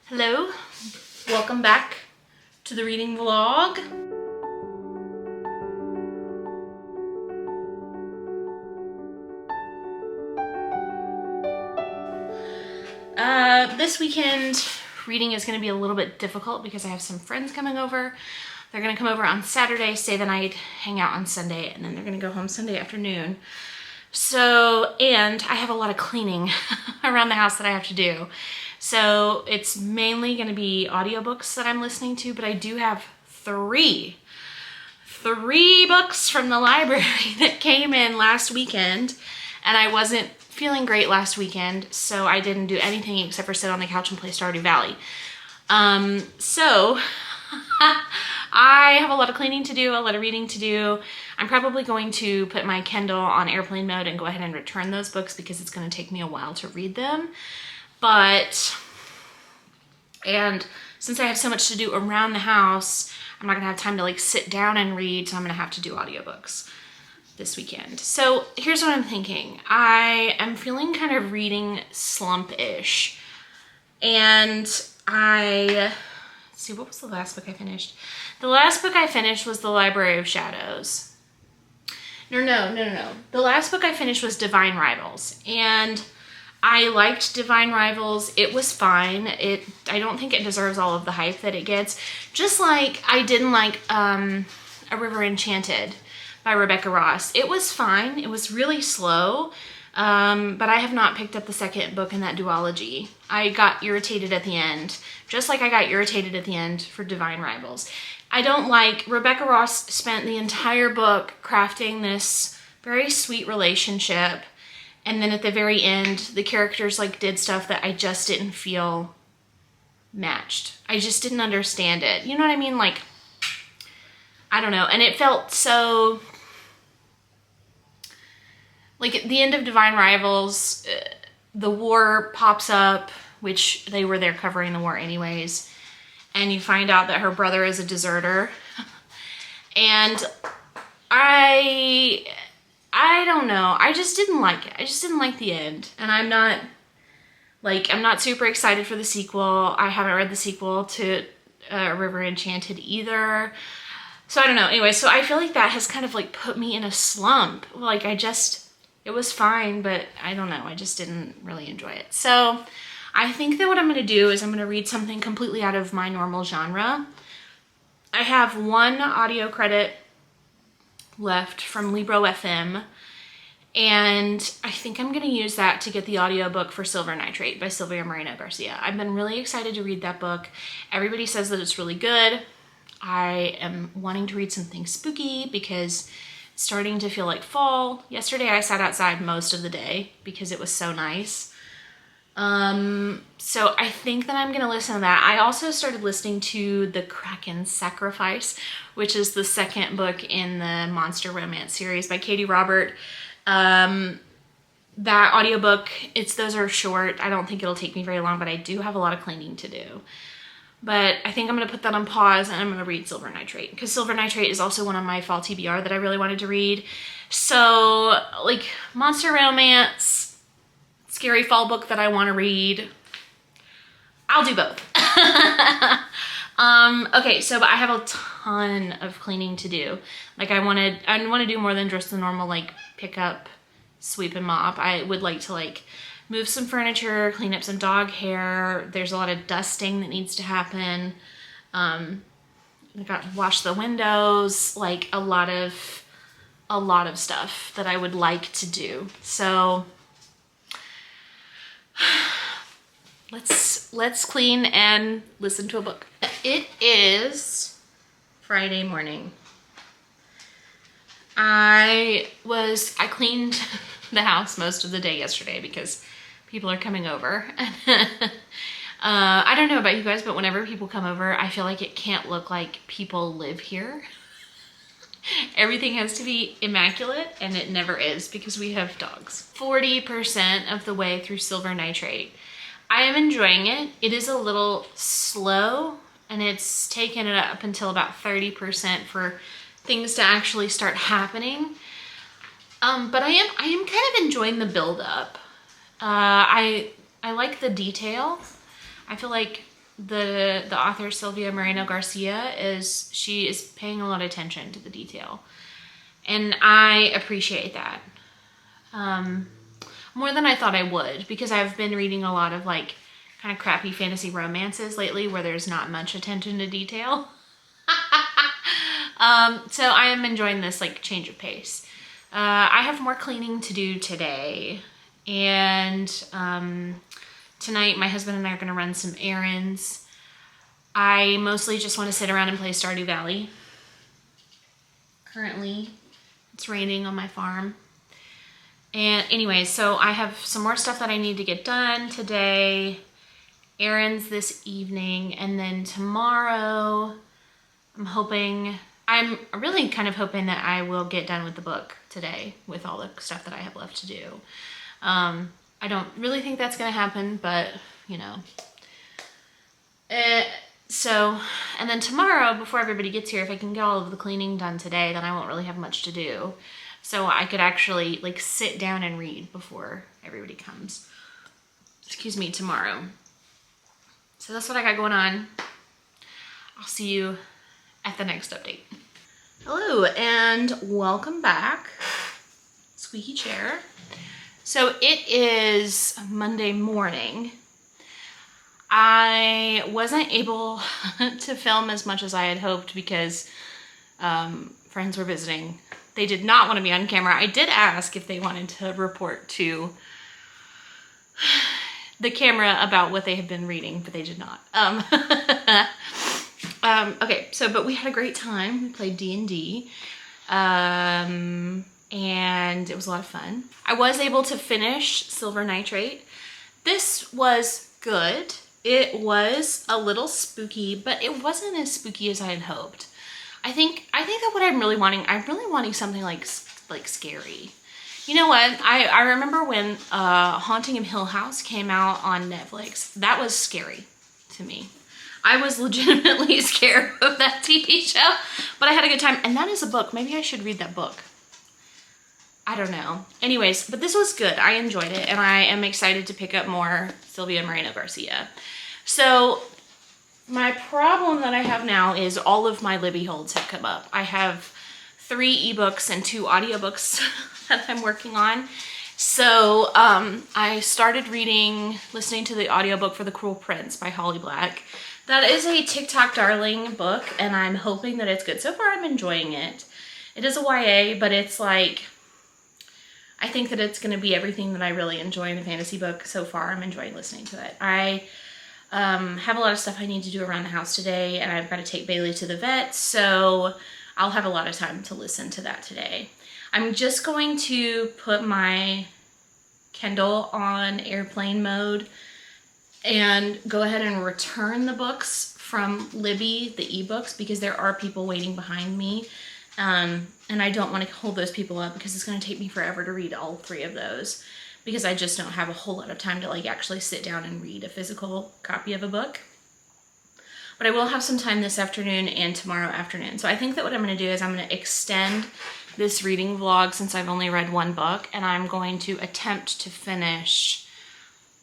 Hello, welcome back to the reading vlog. This weekend reading is going to be a little bit difficult because I have some friends coming over. They're going to come over on Saturday, stay the night, hang out on Sunday, and then they're going to go home Sunday afternoon. So, and I have a lot of cleaning around the house that I have to do. So it's mainly going to be audiobooks that I'm listening to, but I do have three books from the library that came in last weekend, and I wasn't feeling great last weekend, so I didn't do anything except for sit on the couch and play Stardew Valley. So I have a lot of cleaning to do, a lot of reading to do. I'm probably going to put my Kindle on airplane mode and go ahead and return those books because it's going to take me a while to read them. And since I have so much to do around the house, I'm not gonna have time to like sit down and read, so I'm gonna have to do audiobooks this weekend. So here's what I'm thinking. I am feeling kind of reading slump-ish. And let's see, what was the last book I finished? The last book I finished was The Library of Shadows. No. The last book I finished was Divine Rivals. And I liked Divine Rivals. It was fine. I don't think it deserves all of the hype that it gets. Just like I didn't like A River Enchanted by Rebecca Ross. It was fine. It was really slow. But I have not picked up the second book in that duology. I got irritated at the end. Just like I got irritated at the end for Divine Rivals. I don't like, Rebecca Ross spent the entire book crafting this very sweet relationship. And then at the very end, the characters like did stuff that I just didn't feel matched. I just didn't understand it. You know what I mean? Like, I don't know. And it felt so, like at the end of Divine Rivals, the war pops up, which they were there covering the war anyways. And you find out that her brother is a deserter. And I don't know. I just didn't like it. I just didn't like the end. And I'm not super excited for the sequel. I haven't read the sequel to River Enchanted either. So I don't know. Anyway, so I feel like that has kind of like put me in a slump. Like it was fine, but I don't know. I just didn't really enjoy it. So I think that what I'm going to do is I'm going to read something completely out of my normal genre. I have one audio credit left from Libro FM, and I think I'm going to use that to get the audiobook for Silver Nitrate by Silvia Moreno Garcia. I've been really excited to read that book. Everybody says that it's really good. I am wanting to read something spooky because it's starting to feel like fall. Yesterday I sat outside most of the day because it was so nice. So I think that I'm going to listen to that. I also started listening to The Kraken Sacrifice, which is the second book in the Monster Romance series by Katie Robert. That audiobook, those are short. I don't think it'll take me very long, but I do have a lot of cleaning to do. But I think I'm going to put that on pause and I'm going to read Silver Nitrate, because Silver Nitrate is also one of my fall TBR that I really wanted to read. So like Monster Romance, scary fall book that I want to read, I'll do both. Okay, so but I have a ton of cleaning to do. Like I want to do more than just the normal like pick up, sweep and mop. I would like to like move some furniture, clean up some dog hair. There's a lot of dusting that needs to happen. I got to wash the windows, like a lot of stuff that I would like to do. So let's clean and listen to a book. It is Friday morning. I cleaned the house most of the day yesterday because people are coming over. I don't know about you guys, but whenever people come over, I feel like it can't look like people live here. Everything has to be immaculate, and it never is because we have dogs. 40% of the way through Silver Nitrate. I am enjoying it. It is a little slow, and it's taken it up until about 30% for things to actually start happening. But I am kind of enjoying the build up. I like the detail. I feel like the author Silvia Moreno Garcia she is paying a lot of attention to the detail. And I appreciate that. More than I thought I would, because I've been reading a lot of like kind of crappy fantasy romances lately where there's not much attention to detail. So I am enjoying this like change of pace. I have more cleaning to do today, and tonight my husband and I are going to run some errands. I mostly just want to sit around and play Stardew Valley. Currently, it's raining on my farm. And anyways, so I have some more stuff that I need to get done today, errands this evening, and then tomorrow I'm really kind of hoping that I will get done with the book today with all the stuff that I have left to do. I don't really think that's going to happen, but you know. So, and then tomorrow, before everybody gets here, if I can get all of the cleaning done today, then I won't really have much to do. So I could actually like sit down and read before everybody comes. Excuse me, tomorrow. So that's what I got going on. I'll see you at the next update. Hello and welcome back. Squeaky chair. So it is Monday morning. I wasn't able to film as much as I had hoped because friends were visiting. They did not want to be on camera. I did ask if they wanted to report to the camera about what they had been reading, but they did not. Okay, so, but we had a great time. We played D&D, and it was a lot of fun. I was able to finish Silver Nitrate. This was good. It was a little spooky, but it wasn't as spooky as I had hoped. I think that what I'm really wanting something like scary. You know what? I remember when Haunting of Hill House came out on Netflix. That was scary to me. I was legitimately scared of that TV show, but I had a good time. And that is a book. Maybe I should read that book. I don't know. Anyways, but this was good. I enjoyed it, and I am excited to pick up more Silvia Moreno Garcia. So my problem that I have now is all of my Libby holds have come up. I have 3 ebooks and 2 audiobooks that I'm working on. So I started listening to the audiobook for The Cruel Prince by Holly Black. That is a TikTok darling book, and I'm hoping that it's good. So far, I'm enjoying it. It is a YA, but it's like, I think that it's going to be everything that I really enjoy in a fantasy book. So far, I'm enjoying listening to it. I have a lot of stuff I need to do around the house today, and I've got to take Bailey to the vet, so I'll have a lot of time to listen to that today. I'm just going to put my Kindle on airplane mode and go ahead and return the books from Libby, the ebooks, because there are people waiting behind me. And I don't want to hold those people up because it's going to take me forever to read all 3 of those, because I just don't have a whole lot of time to like actually sit down and read a physical copy of a book. But I will have some time this afternoon and tomorrow afternoon. So I think that what I'm going to do is I'm going to extend this reading vlog since I've only read 1 book, and I'm going to attempt to finish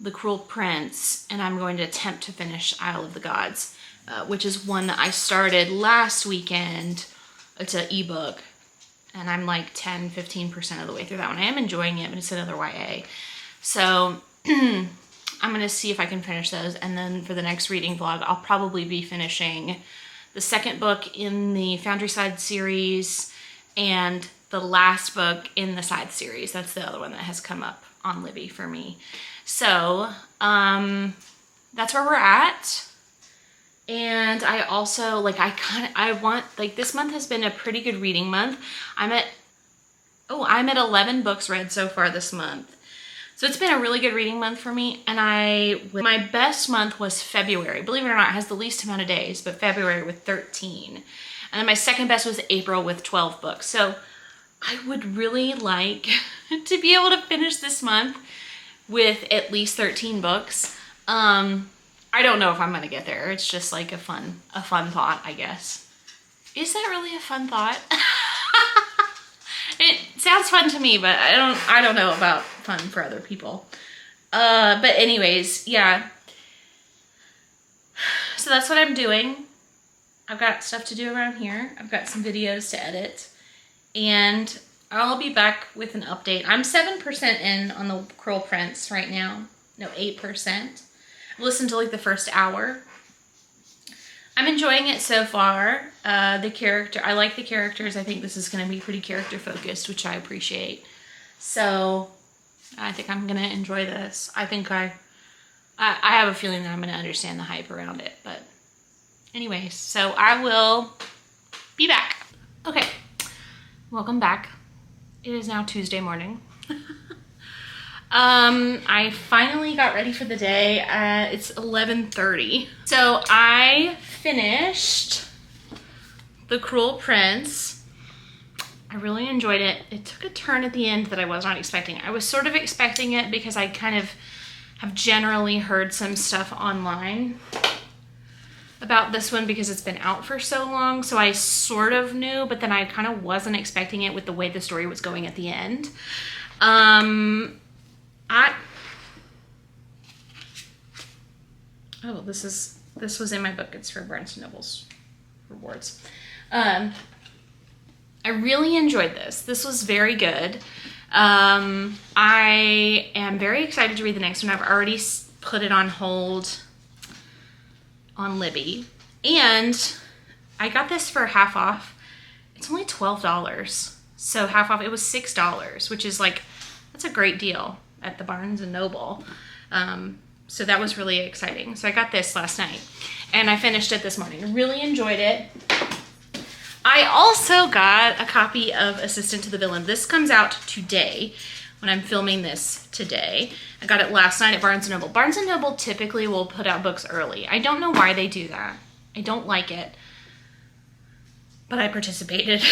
The Cruel Prince, and I'm going to attempt to finish Isle of the Gods, which is one that I started last weekend. It's an ebook, and I'm like 10-15% of the way through that one. I am enjoying it, but it's another YA. So I'm going to see if I can finish those, and then for the next reading vlog, I'll probably be finishing the 2nd book in the Foundry Side series and the last book in the Side series. That's the other one that has come up on Libby for me. So that's where we're at. And I also, like, this month has been a pretty good reading month. I'm at 11 books read so far this month. So it's been a really good reading month for me. And my best month was February. Believe it or not, it has the least amount of days, but February with 13. And then my second best was April with 12 books. So I would really like to be able to finish this month with at least 13 books. I don't know if I'm gonna get there. It's just like a fun thought, I guess. Is that really a fun thought? It sounds fun to me, but I don't know about fun for other people. But anyways, yeah. so that's what I'm doing. I've got stuff to do around here. I've got some videos to edit, and I'll be back with an update. I'm 7% in on the Cruel Prince right now. No, 8%. I've listened to like the first hour. I'm enjoying it so far. I like the characters. I think this is going to be pretty character focused, which I appreciate. So I think I'm going to enjoy this. I think I have a feeling that I'm going to understand the hype around it. But anyways, so I will be back. Okay, welcome back. It is now Tuesday morning. I finally got ready for the day. It's 11:30. So I finished The Cruel Prince. I really enjoyed it. It took a turn at the end that I was not expecting. I was sort of expecting it because I kind of have generally heard some stuff online about this one because it's been out for so long. So I sort of knew, but then I kind of wasn't expecting it with the way the story was going at the end. This was in my book. It's for Barnes & Noble's rewards. I really enjoyed this. This was very good. I am very excited to read the next one. I've already put it on hold on Libby. And I got this for half off. It's only $12. So half off, it was $6, which is like, that's a great deal at the Barnes & Noble. So that was really exciting. So I got this last night and I finished it this morning. Really enjoyed it. I also got a copy of Assistant to the Villain. This comes out today when I'm filming this today. I got it last night at Barnes & Noble. Barnes & Noble typically will put out books early. I don't know why they do that. I don't like it, but I participated.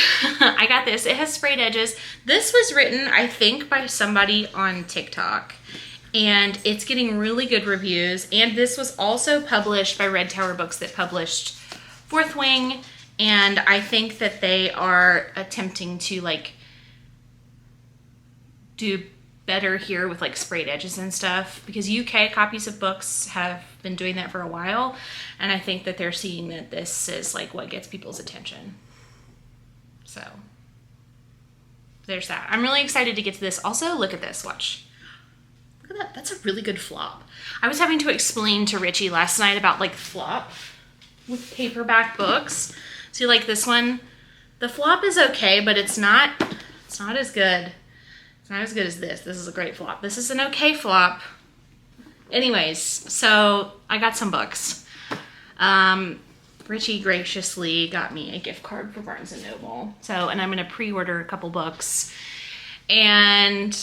I got this. It has sprayed edges. This was written, I think, by somebody on TikTok, and it's getting really good reviews. And this was also published by Red Tower Books that published Fourth Wing, and I think that they are attempting to like do better here with like sprayed edges and stuff, because UK copies of books have been doing that for a while, and I think that they're seeing that this is like what gets people's attention. So there's that. I'm really excited to get to this. Also, look at this. Watch. Look at that. That's a really good flop. I was having to explain to Richie last night about like flop with paperback books. See, like this one, the flop is okay, but it's not as good. It's not as good as this. This is a great flop. This is an okay flop. Anyways, so I got some books. Richie graciously got me a gift card for Barnes & Noble. So, and I'm going to pre-order a couple books. And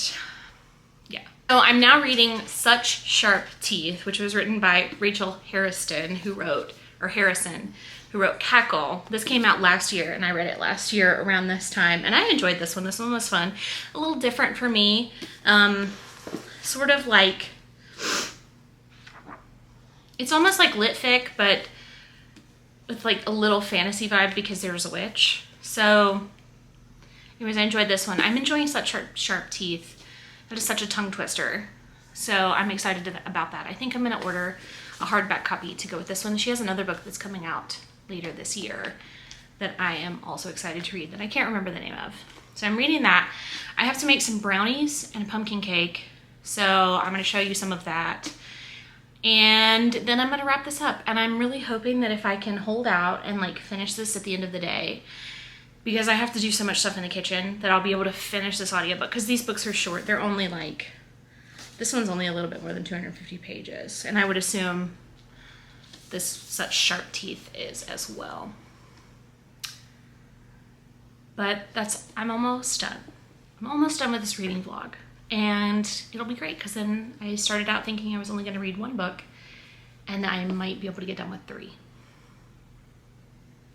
yeah. So I'm now reading Such Sharp Teeth, which was written by Rachel Harrison, who wrote Cackle. This came out last year, and I read it last year around this time, and I enjoyed this one. This one was fun. A little different for me. Sort of like, it's almost like lit fic, but with like a little fantasy vibe because there's a witch. So anyways, I enjoyed this one. I'm enjoying Such Sharp Teeth. That is such a tongue twister. So I'm excited about that. I think I'm going to order a hardback copy to go with this one. She has another book that's coming out later this year that I am also excited to read that I can't remember the name of. So I'm reading that. I have to make some brownies and a pumpkin cake. So I'm going to show you some of that. And then I'm going to wrap this up. And I'm really hoping that if I can hold out and like finish this at the end of the day, because I have to do so much stuff in the kitchen, that I'll be able to finish this audiobook. Because these books are short. They're only like, this one's only a little bit more than 250 pages. And I would assume this Such Sharp Teeth is as well. But I'm almost done. I'm almost done with this reading vlog. And it'll be great, because then I started out thinking I was only going to read one book, and I might be able to get done with 3.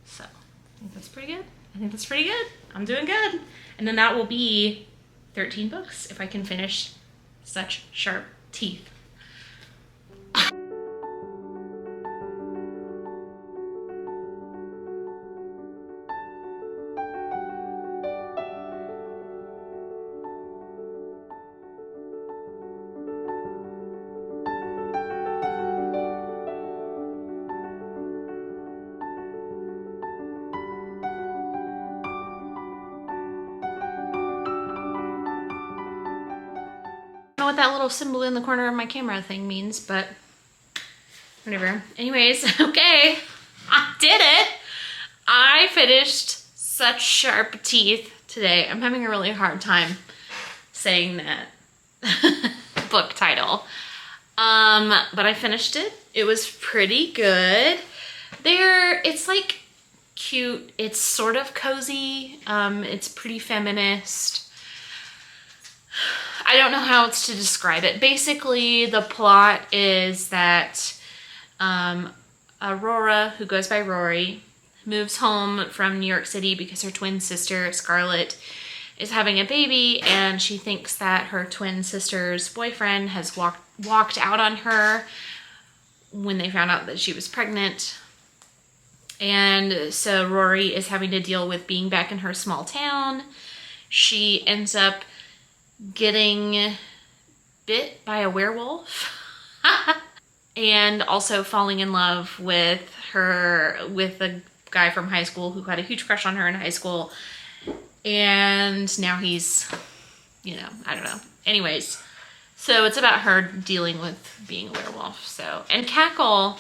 So I think that's pretty good. I think that's pretty good. I'm doing good. And then that will be 13 books if I can finish Such Sharp Teeth. what that little symbol in the corner of my camera thing means, but whatever. Anyways, okay, I did it. I finished Such Sharp Teeth today. I'm having a really hard time saying that book title. But I finished it. It was pretty good. It's like cute. It's sort of cozy. It's pretty feminist. I don't know how else to describe it. Basically, the plot is that Aurora, who goes by Rory, moves home from New York City because her twin sister, Scarlett, is having a baby, and she thinks that her twin sister's boyfriend has walked out on her when they found out that she was pregnant. And so Rory is having to deal with being back in her small town. She ends up getting bit by a werewolf and also falling in love with a guy from high school who had a huge crush on her in high school. And now he's, I don't know. Anyways, so it's about her dealing with being a werewolf. So, and Cackle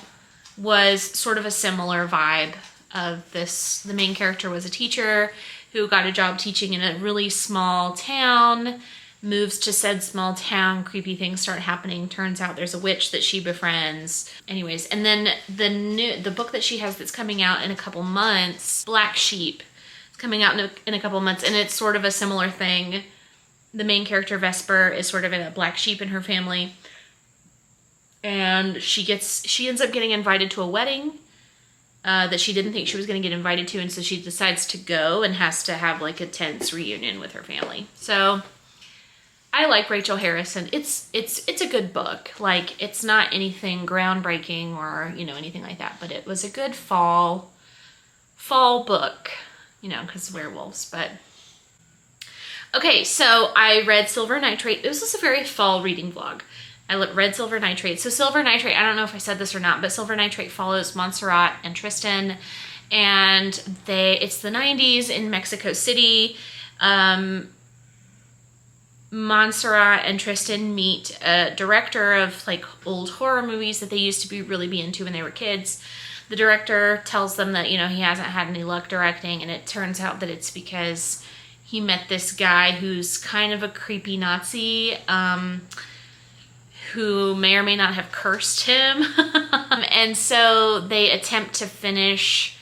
was sort of a similar vibe of this. The main character was a teacher who got a job teaching in a really small town, moves to said small town, creepy things start happening. Turns out there's a witch that she befriends. Anyways, and then the book that she has that's coming out in a couple months, Black Sheep, is coming out in a couple months, and it's sort of a similar thing. The main character, Vesper, is sort of a black sheep in her family. And she ends up getting invited to a wedding that she didn't think she was going to get invited to, and so she decides to go and has to have like a tense reunion with her family. So I like Rachel Harrison. It's a good book. Like, it's not anything groundbreaking or anything like that, but it was a good fall book, because werewolves. But okay, so I read Silver Nitrate. This was a very fall reading vlog. I read Silver Nitrate. So Silver Nitrate, I don't know if I said this or not, but Silver Nitrate follows Montserrat and Tristan, and it's the 90s in Mexico City. Montserrat and Tristan meet a director of like old horror movies that they used to really be into when they were kids. The director tells them that, he hasn't had any luck directing, and it turns out that it's because he met this guy who's kind of a creepy Nazi, who may or may not have cursed him. And so they attempt to finish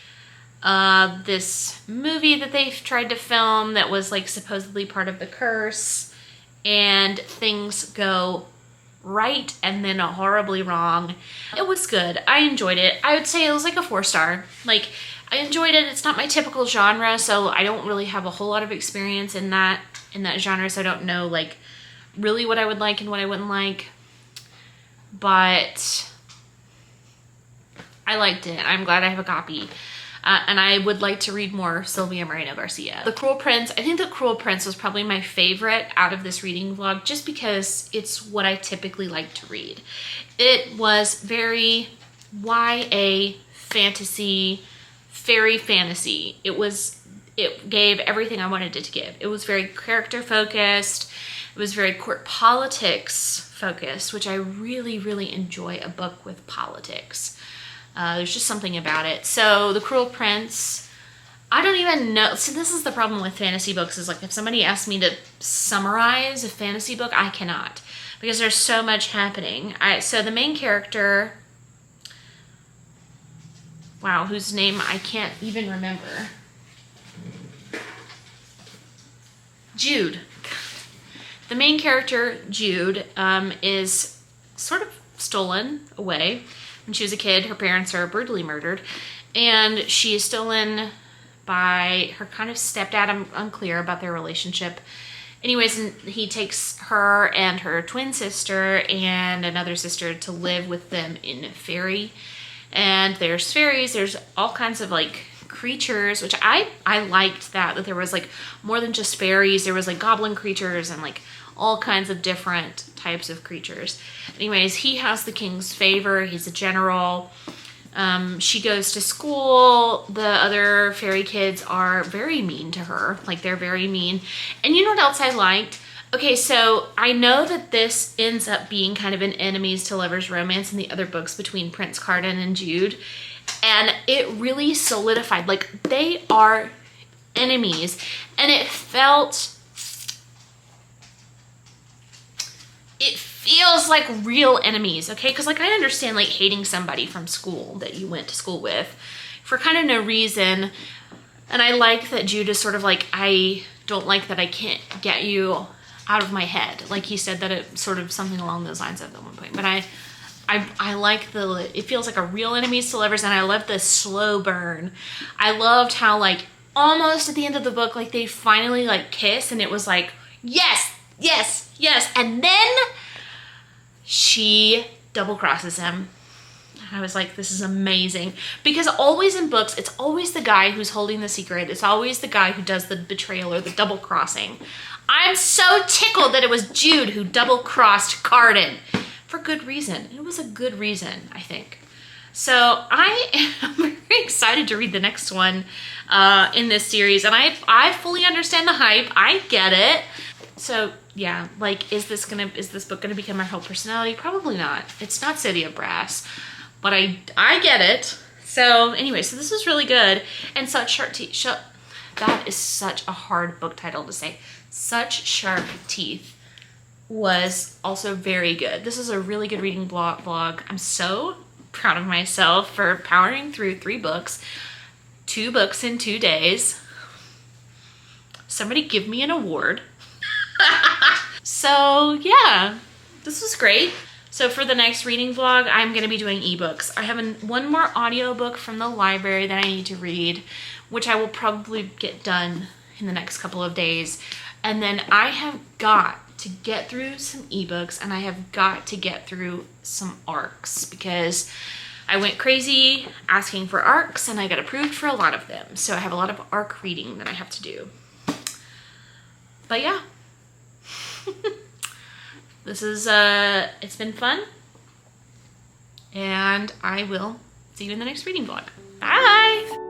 this movie that they've tried to film that was like supposedly part of the curse, and things go right and then horribly wrong. It was good. I enjoyed it. I would say it was like a 4-star. Like, I enjoyed it. It's not my typical genre, so I don't really have a whole lot of experience in that genre, so I don't know like really what I would like and what I wouldn't like. But I liked it. I'm glad I have a copy. And I would like to read more Silvia Moreno Garcia. The Cruel Prince, I think The Cruel Prince was probably my favorite out of this reading vlog, just because it's what I typically like to read. It was very YA fantasy, fairy fantasy. It gave everything I wanted it to give. It was very character focused. It was very court politics focused, which I really, really enjoy a book with politics. There's just something about it. So The Cruel Prince, I don't even know. See, this is the problem with fantasy books, is like if somebody asks me to summarize a fantasy book, I cannot, because there's so much happening. So the main character, wow, whose name I can't even remember. Jude. The main character, Jude, is sort of stolen away. When she was a kid, her parents are brutally murdered, and she is stolen by her kind of stepdad. I'm unclear about their relationship. Anyways, and he takes her and her twin sister and another sister to live with them in a fairy. And there's fairies, there's all kinds of like creatures, which I liked that there was like more than just fairies. There was like goblin creatures and like all kinds of different types of creatures. Anyways, he has the king's favor. He's a general. She goes to school. The other fairy kids are very mean to her. Like, they're very mean. And you know what else I liked? Okay, so I know that this ends up being kind of an enemies to lovers romance in the other books between Prince Carden and Jude. And it really solidified, like, they are enemies. And it feels like real enemies, okay? Because, like, I understand, like, hating somebody from school that you went to school with for kind of no reason. And I like that Jude is sort of like, I don't like that I can't get you out of my head. Like he said that it sort of something along those lines at one point. But I like it feels like a real enemies to lovers, and I love the slow burn. I loved how, like, almost at the end of the book, like, they finally, like, kiss, and it was like, yes, yes, yes. And then she double crosses him. I was like, this is amazing. Because always in books, it's always the guy who's holding the secret. It's always the guy who does the betrayal or the double crossing. I'm so tickled that it was Jude who double crossed Carden. For good reason. It was a good reason, I think. So I am very excited to read the next one in this series. And I fully understand the hype. I get it. So yeah, like, is this book gonna become our whole personality? Probably not. It's not City of Brass. But I get it. So anyway, so this is really good. And Such Sharp Teeth. That is such a hard book title to say. Such Sharp Teeth was also very good. This is a really good reading vlog. I'm so proud of myself for powering through 3 books. 2 books in 2 days. Somebody give me an award. So yeah, this was great. So for the next reading vlog, I'm going to be doing ebooks. I have one more audiobook from the library that I need to read, which I will probably get done in the next couple of days. And then I have got to get through some ebooks, and I have got to get through some ARCs, because I went crazy asking for ARCs and I got approved for a lot of them. So I have a lot of ARC reading that I have to do. But yeah. This is, it's been fun, and I will see you in the next reading vlog. Bye!